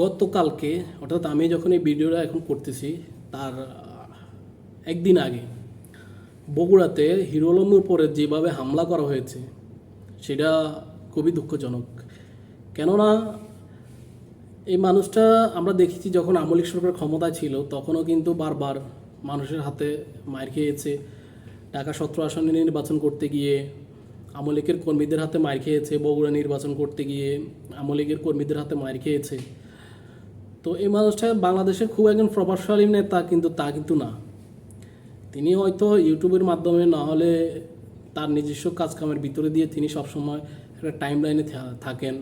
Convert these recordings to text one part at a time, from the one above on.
গতকালকে অর্থাৎ আমি যখন এই ভিডিওটা এখন করতেছি তার একদিন আগে বগুড়াতে হিরো আলমের উপরে যেভাবে হামলা করা হয়েছে সেটা খুবই দুঃখজনক। কেননা এই মানুষটা আমরা দেখেছি যখন আওয়ামী লীগ সরকার ক্ষমতায় ছিল তখনও কিন্তু বারবার মানুষের হাতে মার খেয়েছে। ঢাকা 17 আসনে নির্বাচন করতে গিয়ে আওয়ামী লীগের কর্মীদের হাতে মার খেয়েছে, বগুড়া নির্বাচন করতে গিয়ে আওয়ামী লীগের কর্মীদের হাতে মার খেয়েছে। তো এই মানুষটা বাংলাদেশের খুব একজন প্রভাবশালী নেতা, কিন্তু তা কিন্তু না। তিনি হয়তো ইউটিউবের মাধ্যমে না হলে তার নিজস্ব কাজকামের ভিতরে দিয়ে তিনি সবসময় একটা টাইম লাইনে থাকেন,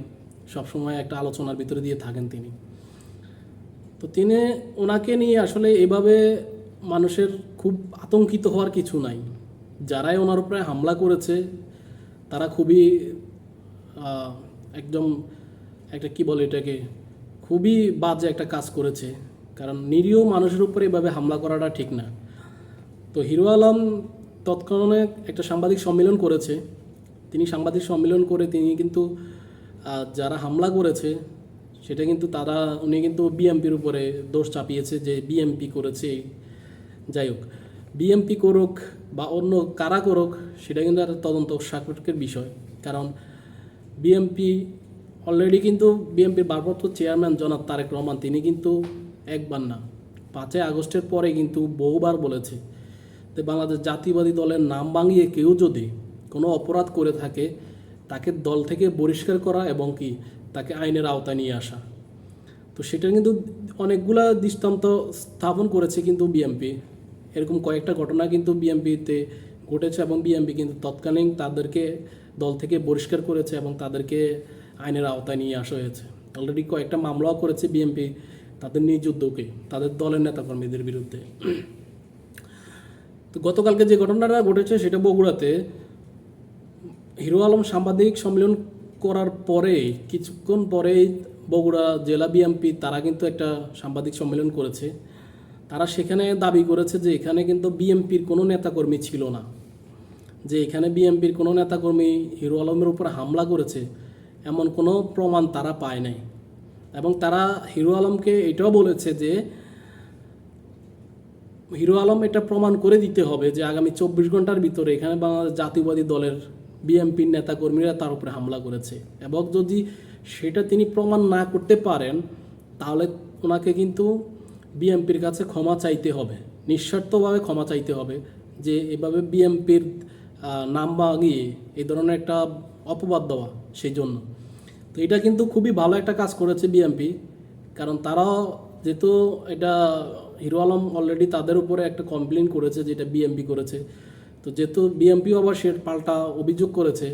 সবসময় একটা আলোচনার ভিতরে দিয়ে থাকেন তিনি। তো তিনি ওনাকে নিয়ে আসলে এভাবে মানুষের খুব আতঙ্কিত হওয়ার কিছু নাই। যারাই ওনার উপরে হামলা করেছে তারা খুবই একদম একটা কি বলে এটাকে, খুবই বাজে একটা কাজ করেছে। কারণ নিরীহ মানুষের উপরে এভাবে হামলা করাটা ঠিক না। তো হিরো আলম তৎক্ষণাৎ একটা সাংবাদিক সম্মেলন করেছে। তিনি সাংবাদিক সম্মেলন করে তিনি কিন্তু যারা হামলা করেছে সেটা কিন্তু উনি কিন্তু বিএমপির উপরে দোষ চাপিয়েছে যে বিএমপি করেছে। যাই হোক, বিএমপি করুক বা অন্য কারা করুক সেটা কিন্তু একটা তদন্ত সাপেক্ষের বিষয়। কারণ বিএমপি অলরেডি কিন্তু বিএমপির ভারপ্রাপ্ত চেয়ারম্যান জনাব তারেক রহমান তিনি কিন্তু একবার না 5 আগস্টের পরে কিন্তু বহুবার বলেছে যে বাংলাদেশ জাতীয়বাদী দলের নাম ভাঙিয়ে কেউ যদি কোনো অপরাধ করে থাকে তাকে দল থেকে বহিষ্কার করা এবং কি তাকে আইনের আওতায় নিয়ে আসা। তো সেটা কিন্তু অনেকগুলা দৃষ্টান্ত স্থাপন করেছে কিন্তু বিএমপি। এরকম কয়েকটা ঘটনা কিন্তু বিএমপিতে ঘটেছে এবং বিএমপি কিন্তু তৎকালীন তাদেরকে দল থেকে বহিষ্কার করেছে এবং তাদেরকে আইনের আওতায় নিয়ে আসা হয়েছে। অলরেডি কয়েকটা মামলাও করেছে বিএমপি তাদের নিজ উদ্যোগে তাদের দলের নেতাকর্মীদের বিরুদ্ধে। তো গতকালকে যে ঘটনাটা ঘটেছে সেটা বগুড়াতে হিরো আলম সাংবাদিক সম্মেলন করার পরে কিছুক্ষণ পরেই বগুড়া জেলা বিএমপি তারা কিন্তু একটা সাংবাদিক সম্মেলন করেছে। তারা সেখানে দাবি করেছে যে এখানে কিন্তু বিএমপির কোনো নেতাকর্মী ছিল না, যে এখানে বিএমপির কোনো নেতাকর্মী হিরো আলমের উপর হামলা করেছে এমন কোনো প্রমাণ তারা পায় নাই। এবং তারা হিরো আলমকে এটাও বলেছে যে হিরো আলম এটা প্রমাণ করে দিতে হবে যে আগামী 24 ঘন্টার ভিতরে এখানে বাংলাদেশ জাতীয়বাদী দলের বিএমপির নেতাকর্মীরা তার উপরে হামলা করেছে। এবং যদি সেটা তিনি প্রমাণ না করতে পারেন তাহলে ওনাকে কিন্তু বিএমপির কাছে ক্ষমা চাইতে হবে, নিঃস্বার্থভাবে ক্ষমা চাইতে হবে যে এভাবে বিএমপির নাম ভাঙিয়ে এই ধরনের একটা অপবাদ দেওয়া সেই জন্য। তো এটা কিন্তু খুবই ভালো একটা কাজ করেছে বিএমপি। কারণ তারাও যেহেতু এটা হিরো আলম অলরেডি তাদের উপরে একটা কমপ্লেন করেছে যেটা বিএমপি করেছে, তো যেহেতু বিএমপিও আবার সে পাল্টা অভিযোগ করেছে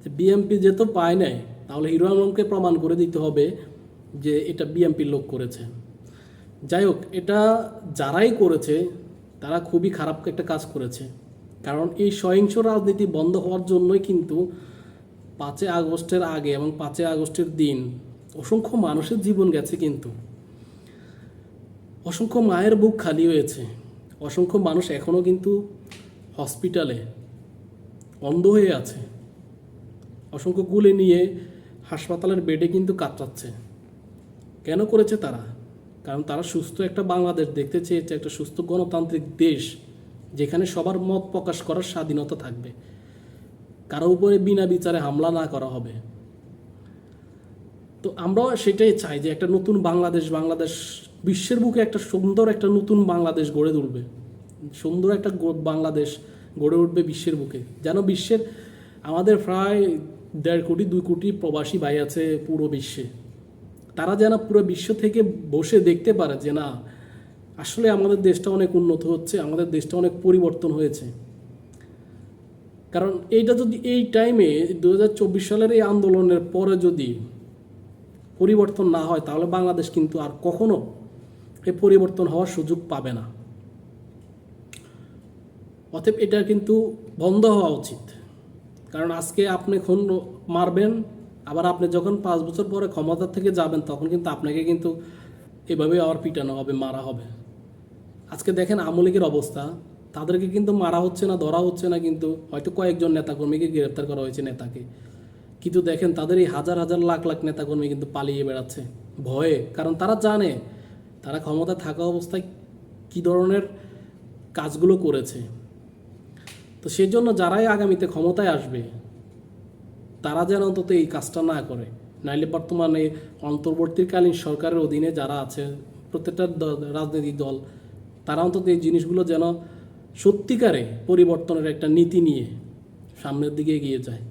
যে বিএমপি যেহেতু পায় নাই তাহলে হিরো আলমকে প্রমাণ করে দিতে হবে যে এটা বিএমপির লোক করেছে। যাই হোক, এটা যারাই করেছে তারা খুবই খারাপ একটা কাজ করেছে। কারণ এই সহিংস রাজনীতি বন্ধ হওয়ার জন্যই কিন্তু 5 আগস্টের আগে এবং 5 আগস্টের দিন অসংখ্য মানুষের জীবন গেছে, কিন্তু অসংখ্য মায়ের বুক খালি হয়েছে, অসংখ্য মানুষ এখনও কিন্তু হসপিটালে অন্ধ হয়ে আছে, অসংখ্য গুলি নিয়ে হাসপাতালের বেডে কিন্তু কাতরাচ্ছে। কেন করেছে তারা? কারণ তারা সুস্থ একটা বাংলাদেশ দেখতে চেয়েছে, একটা সুস্থ গণতান্ত্রিক দেশ যেখানে সবার মত প্রকাশ করার স্বাধীনতা থাকবে, কারো উপরে বিনা বিচারে হামলা না করা হবে। তো আমরাও সেটাই চাই যে একটা নতুন বাংলাদেশ বিশ্বের বুকে একটা সুন্দর একটা নতুন বাংলাদেশ গড়ে তুলবে, সুন্দর একটা বাংলাদেশ গড়ে উঠবে বিশ্বের বুকে। যেন বিশ্বের আমাদের প্রায় 1.5 কোটি 2 কোটি প্রবাসী ভাই আছে পুরো বিশ্বে, তারা যেন পুরো বিশ্ব থেকে বসে দেখতে পারে যে না আসলে আমাদের দেশটা অনেক উন্নত হচ্ছে, আমাদের দেশটা অনেক পরিবর্তন হয়েছে। কারণ এইটা যদি এই টাইমে 2024 সালের এই আন্দোলনের পরে যদি পরিবর্তন না হয় তাহলে বাংলাদেশ কিন্তু আর কখনো এই পরিবর্তন হওয়ার সুযোগ পাবে না। অতএব এটা কিন্তু বন্ধ হওয়া উচিত। কারণ আজকে আপনি খুন মারবেন, আবার আপনি যখন 5 বছর পরে ক্ষমতা থেকে যাবেন তখন কিন্তু আপনাকে কিন্তু এভাবে আবার পিটানো হবে, মারা হবে। আজকে দেখেন আওয়ামী লীগের অবস্থা, তাদেরকে কিন্তু মারা হচ্ছে না, ধরা হচ্ছে না, কিন্তু হয়তো কয়েকজন নেতাকর্মীকে গ্রেপ্তার করা হয়েছে নেতাকে, কিন্তু দেখেন তাদের এই হাজার হাজার লাখ লাখ নেতাকর্মী কিন্তু পালিয়ে বেড়াচ্ছে। ভয়ে, কারণ তারা জানে তারা ক্ষমতায় থাকা অবস্থায় কী ধরনের কাজগুলো করেছে। তো সেই জন্য যারাই আগামীতে ক্ষমতায় আসবে তারা যেন অন্তত এই কাজটা না করে। নাইলে বর্তমানে অন্তর্বর্তীকালীন সরকারের অধীনে যারা আছে প্রত্যেকটা রাজনৈতিক দল তারা অন্তত এই জিনিসগুলো যেন সত্যিকারে পরিবর্তনের একটা নীতি নিয়ে সামনের দিকে এগিয়ে যায়।